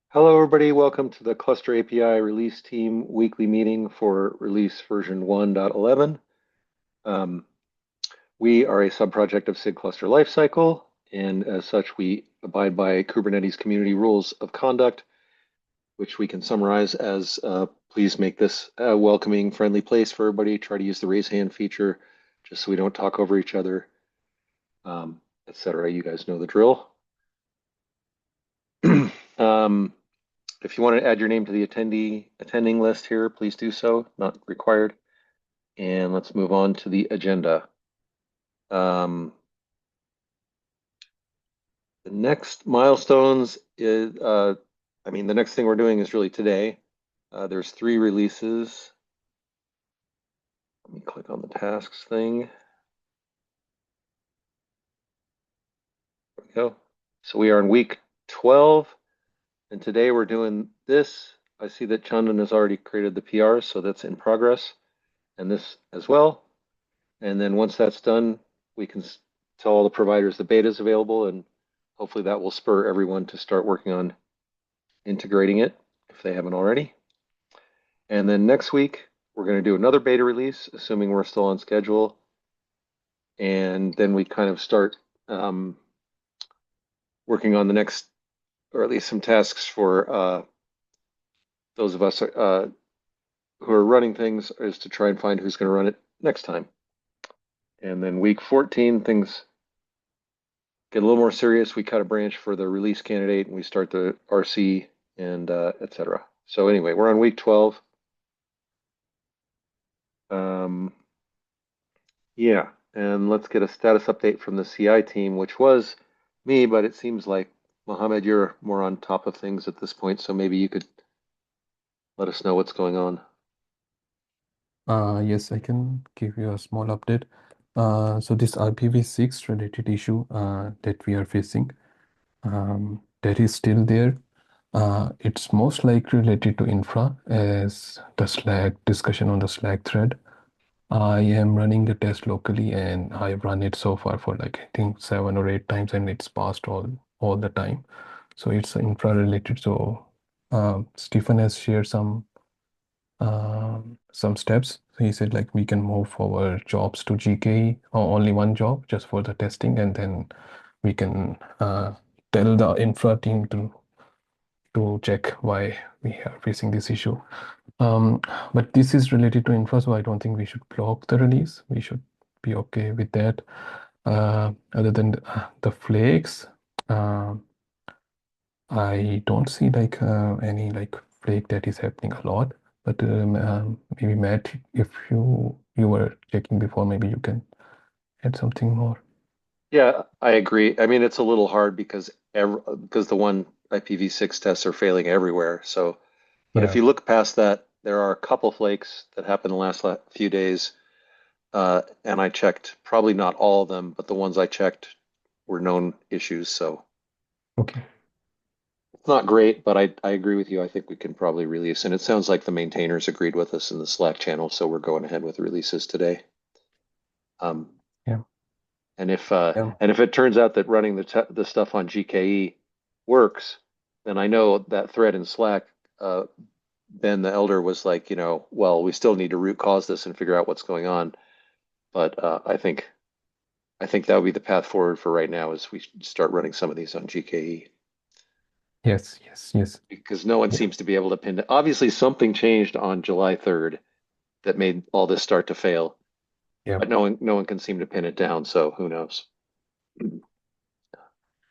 Hello, everybody. Welcome to the Cluster API Release Team weekly meeting for release version 1.11. Um, we are a subproject of SIG Cluster Lifecycle, and as such, we abide by Kubernetes community rules of conduct, which we can summarize as please make this a welcoming, friendly place for everybody. Try to use the raise hand feature just so we don't talk over each other, etc. You guys know the drill. um, If you want to add your name to the attending list here, please do so, not required. And let's move on to the agenda. The next milestones is, the next thing we're doing is really today. There's 3 releases. Let me click on the tasks thing. There we go. So we are in week 12, and today we're doing this. I see that Chandan has already created the PR, so that's in progress, and this as well. And then once that's done, we can tell all the providers the beta is available, and hopefully that will spur everyone to start working on integrating it if they haven't already. And then next week, we're going to do another beta release, assuming we're still on schedule. And then we kind of start working on the next, or at least some tasks for those of us who are running things, is to try and find who's going to run it next time. And then week 14, things get a little more serious. We cut a branch for the release candidate and we start the RC and etc. So anyway, we're on week 12. Yeah, and let's get a status update from the CI team, which was me, but it seems like Mohammed, you're more on top of things at this point, so maybe you could let us know what's going on. Yes, I can give you a small update. So this IPv6 related issue that we are facing, that is still there. It's most likely related to infra, as the Slack discussion on the Slack thread. I am running the test locally, and I've run it so far for like I think 7 or 8 times, and it's passed all the time. So it's infra related. So Stephen has shared some steps. So he said like we can move our jobs to GKE or only one job just for the testing, and then we can tell the infra team to check why we are facing this issue. But this is related to infra, so I don't think we should block the release. We should be okay with that. Other than the flakes, uh, I don't see like any like flake that is happening a lot. But maybe Matt, if you were checking before, maybe you can add something more. Yeah, I agree. I mean, it's a little hard because the one IPv6 tests are failing everywhere. So, but if Yeah. you look past that, there are a couple flakes that happened the last few days, and I checked probably not all of them, but the ones I checked were known issues. So Okay. it's not great, but I agree with you. I think we can probably release, and it sounds like the maintainers agreed with us in the Slack channel, so we're going ahead with releases today. Um, Yeah. and if Yeah. it turns out that running the stuff on GKE works, then I know that thread in Slack, Ben the Elder was like, well, we still need to root cause this and figure out what's going on. But I think that would be the path forward for right now is we start running some of these on GKE. Yes. Yes. Yes. Because no one Yeah. seems to be able to pin it. Obviously, something changed on July 3rd that made all this start to fail, Yeah. but no one can seem to pin it down. So who knows?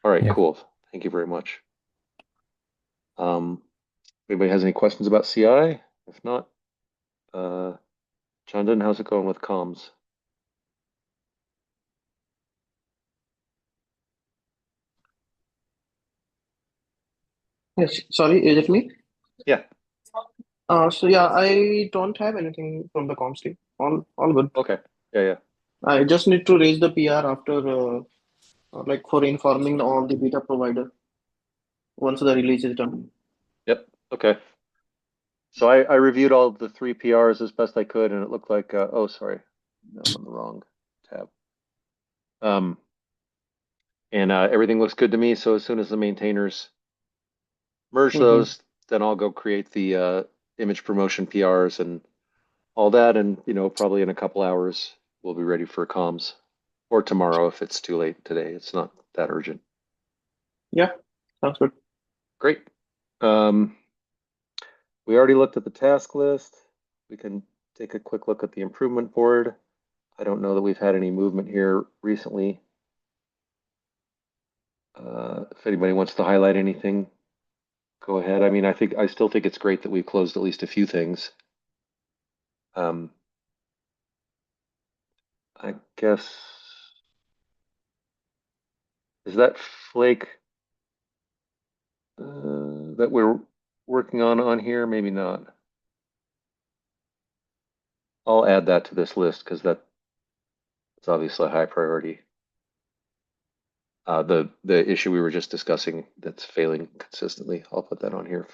All right, Yeah. cool. Thank you very much. Um, Anybody has any questions about CI? If not, uh, Chandan, how's it going with comms? Yes, sorry, is it me? Yeah. So yeah, I don't have anything from the comms team. All good. Okay. Yeah, yeah. I just need to raise the PR after, like for informing all the beta provider once the release is done. Yep. Okay. So I reviewed all the 3 PRs as best I could, and it looked like oh, sorry, I'm on the wrong tab. Um, and everything looks good to me. So as soon as the maintainers merge Mm-hmm. those, then I'll go create the image promotion PRs and all that. And, probably in a couple hours, we'll be ready for comms. Or tomorrow if it's too late today. It's not that urgent. Yeah, sounds good. Great. Um, we already looked at the task list. We can take a quick look at the improvement board. I don't know that we've had any movement here recently. If anybody wants to highlight anything, go ahead. I mean, I still think it's great that we've closed at least a few things. I guess, is that Flake that we're working on here? Maybe not. I'll add that to this list because that's obviously a high priority. The issue we were just discussing that's failing consistently, I'll put that on here.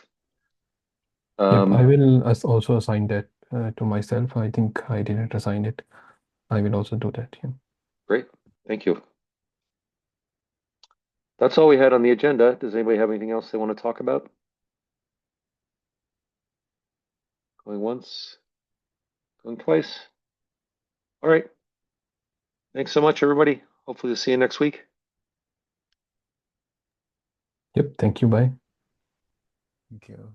Yep, I Um, will also assign that to myself. I think I didn't assign it. I will also do that. Yeah. Great, thank you. That's all we had on the agenda. Does anybody have anything else they want to talk about? Going once, going twice. All right. Thanks so much, everybody. Hopefully, we'll see you next week. Yep. Thank you. Bye. Thank you.